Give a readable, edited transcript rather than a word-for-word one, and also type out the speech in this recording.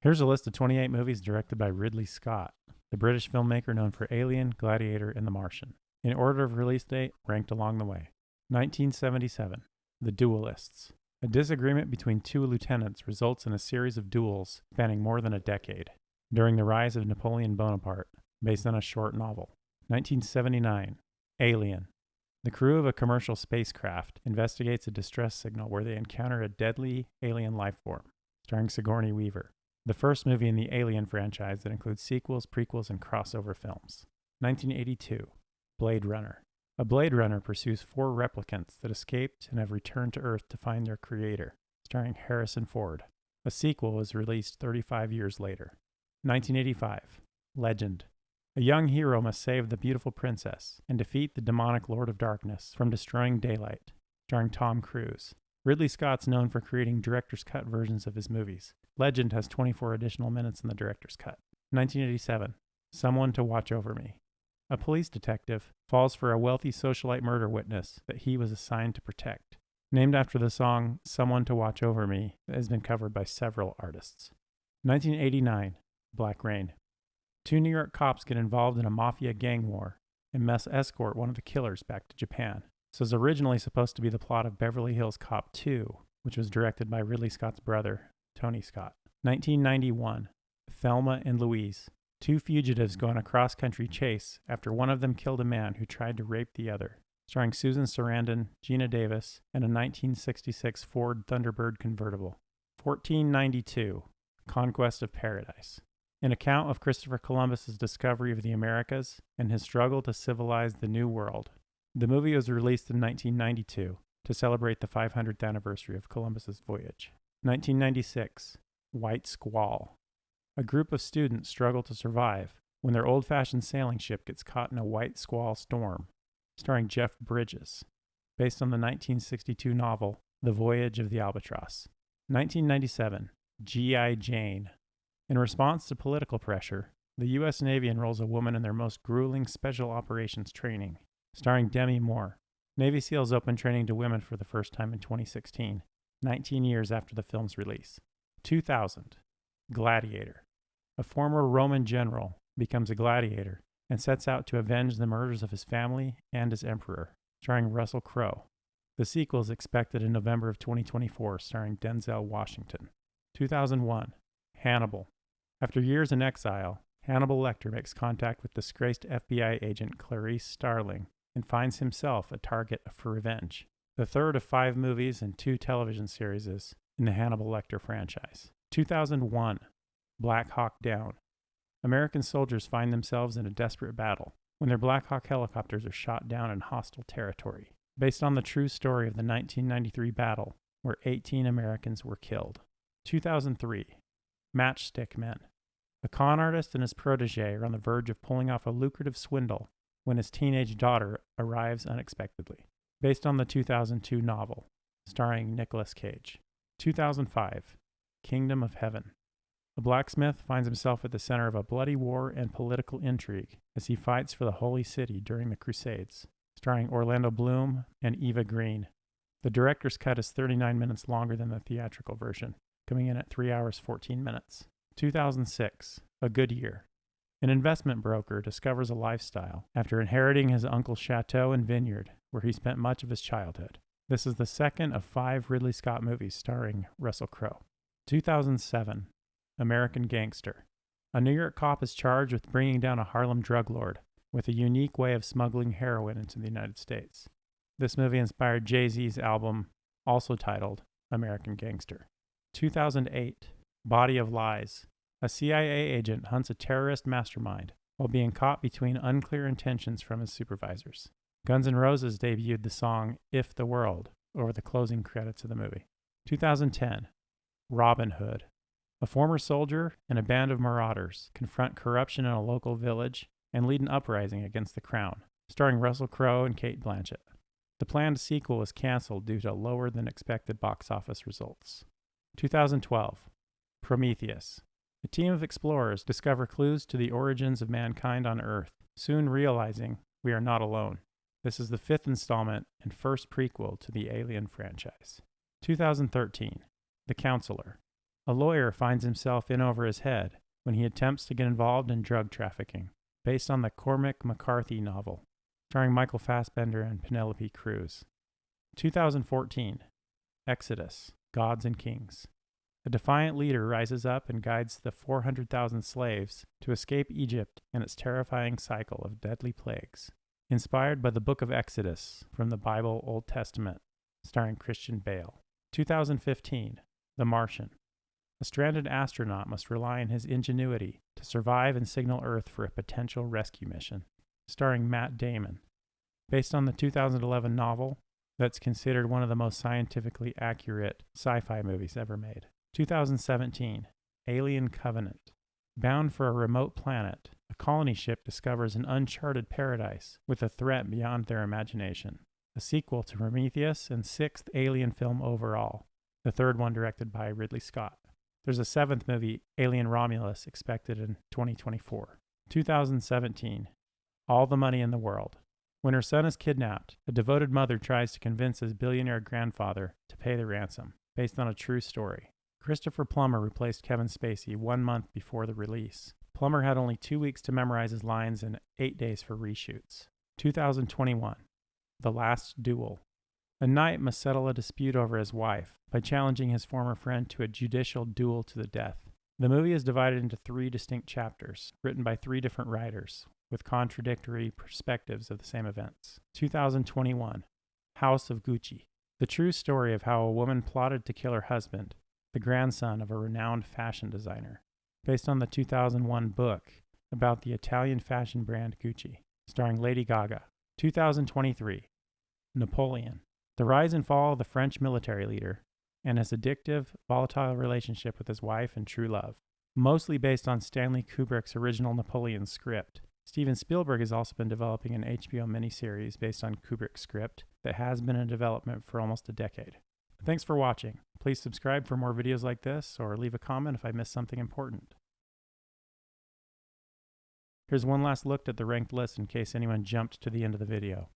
Here's a list of 28 movies directed by Ridley Scott, the British filmmaker known for Alien, Gladiator, and The Martian. In order of release date, ranked along the way. 1977, The Duelists. A disagreement between two lieutenants results in a series of duels spanning more than a decade, during the rise of Napoleon Bonaparte, based on a short novel. 1979, Alien. The crew of a commercial spacecraft investigates a distress signal where they encounter a deadly alien life form, starring Sigourney Weaver. The first movie in the Alien franchise that includes sequels, prequels, and crossover films. 1982, Blade Runner. A Blade Runner pursues four replicants that escaped and have returned to Earth to find their creator, starring Harrison Ford. A sequel was released 35 years later. 1985, Legend. A young hero must save the beautiful princess and defeat the demonic Lord of Darkness from destroying daylight, starring Tom Cruise. Ridley Scott's known for creating director's cut versions of his movies. Legend has 24 additional minutes in the director's cut. 1987, Someone to Watch Over Me. A police detective falls for a wealthy socialite murder witness that he was assigned to protect. Named after the song Someone to Watch Over Me that has been covered by several artists. 1989, Black Rain. Two New York cops get involved in a mafia gang war and must escort one of the killers back to Japan. This was originally supposed to be the plot of Beverly Hills Cop 2, which was directed by Ridley Scott's brother, Tony Scott. 1991, Thelma and Louise. Two fugitives go on a cross-country chase after one of them killed a man who tried to rape the other, starring Susan Sarandon, Gina Davis, and a 1966 Ford Thunderbird convertible. 1492, Conquest of Paradise. An account of Christopher Columbus's discovery of the Americas and his struggle to civilize the New World. The movie was released in 1992 to celebrate the 500th anniversary of Columbus's voyage. 1996, White Squall. A group of students struggle to survive when their old-fashioned sailing ship gets caught in a white squall storm, starring Jeff Bridges, based on the 1962 novel The Voyage of the Albatross. 1997, G.I. Jane. In response to political pressure, the U.S. Navy enrolls a woman in their most grueling special operations training, starring Demi Moore. Navy SEALs opened training to women for the first time in 2016, 19 years after the film's release. 2000, Gladiator. A former Roman general becomes a gladiator and sets out to avenge the murders of his family and his emperor, starring Russell Crowe. The sequel is expected in November of 2024, starring Denzel Washington. 2001, Hannibal. After years in exile, Hannibal Lecter makes contact with disgraced FBI agent Clarice Starling and finds himself a target for revenge. The third of 5 movies and 2 television series in the Hannibal Lecter franchise. 2001, Black Hawk Down. American soldiers find themselves in a desperate battle when their Black Hawk helicopters are shot down in hostile territory, based on the true story of the 1993 battle where 18 Americans were killed. 2003, Matchstick Men. A con artist and his protege are on the verge of pulling off a lucrative swindle when his teenage daughter arrives unexpectedly, based on the 2002 novel, starring Nicolas Cage. 2005, Kingdom of Heaven. A blacksmith finds himself at the center of a bloody war and political intrigue as he fights for the Holy City during the Crusades, starring Orlando Bloom and Eva Green. The director's cut is 39 minutes longer than the theatrical version, coming in at 3 hours 14 minutes. 2006, A Good Year. An investment broker discovers a lifestyle after inheriting his uncle's chateau and vineyard, where he spent much of his childhood. This is the second of 5 Ridley Scott movies starring Russell Crowe. 2007, American Gangster. A New York cop is charged with bringing down a Harlem drug lord with a unique way of smuggling heroin into the United States. This movie inspired Jay-Z's album, also titled American Gangster. 2008, Body of Lies. A CIA agent hunts a terrorist mastermind while being caught between unclear intentions from his supervisors. Guns N' Roses debuted the song If the World over the closing credits of the movie. 2010, Robin Hood. A former soldier and a band of marauders confront corruption in a local village and lead an uprising against the crown, starring Russell Crowe and Cate Blanchett. The planned sequel was canceled due to lower than expected box office results. 2012, Prometheus. A team of explorers discover clues to the origins of mankind on Earth, soon realizing we are not alone. This is the 5th installment and first prequel to the Alien franchise. 2013, The Counselor. A lawyer finds himself in over his head when he attempts to get involved in drug trafficking, based on the Cormac McCarthy novel, starring Michael Fassbender and Penelope Cruz. 2014, Exodus, Gods and Kings. A defiant leader rises up and guides the 400,000 slaves to escape Egypt and its terrifying cycle of deadly plagues. Inspired by the Book of Exodus from the Bible Old Testament, starring Christian Bale. 2015, The Martian. A stranded astronaut must rely on his ingenuity to survive and signal Earth for a potential rescue mission, starring Matt Damon. Based on the 2011 novel that's considered one of the most scientifically accurate sci-fi movies ever made. 2017, Alien Covenant. Bound for a remote planet, a colony ship discovers an uncharted paradise with a threat beyond their imagination. A sequel to Prometheus and sixth Alien film overall, the third one directed by Ridley Scott. There's a seventh movie, Alien Romulus, expected in 2024. 2017, All the Money in the World. When her son is kidnapped, a devoted mother tries to convince his billionaire grandfather to pay the ransom, based on a true story. Christopher Plummer replaced Kevin Spacey 1 month before the release. Plummer had only 2 weeks to memorize his lines and 8 days for reshoots. 2021, The Last Duel. A knight must settle a dispute over his wife by challenging his former friend to a judicial duel to the death. The movie is divided into 3 distinct chapters, written by 3 different writers, with contradictory perspectives of the same events. 2021, House of Gucci. The true story of how a woman plotted to kill her husband, the grandson of a renowned fashion designer, based on the 2001 book about the Italian fashion brand Gucci, starring Lady Gaga. 2023, Napoleon. The rise and fall of the French military leader and his addictive, volatile relationship with his wife and true love. Mostly based on Stanley Kubrick's original Napoleon script. Steven Spielberg has also been developing an HBO miniseries based on Kubrick's script that has been in development for almost a decade. Thanks for watching. Please subscribe for more videos like this or leave a comment if I missed something important. Here's one last look at the ranked list in case anyone jumped to the end of the video.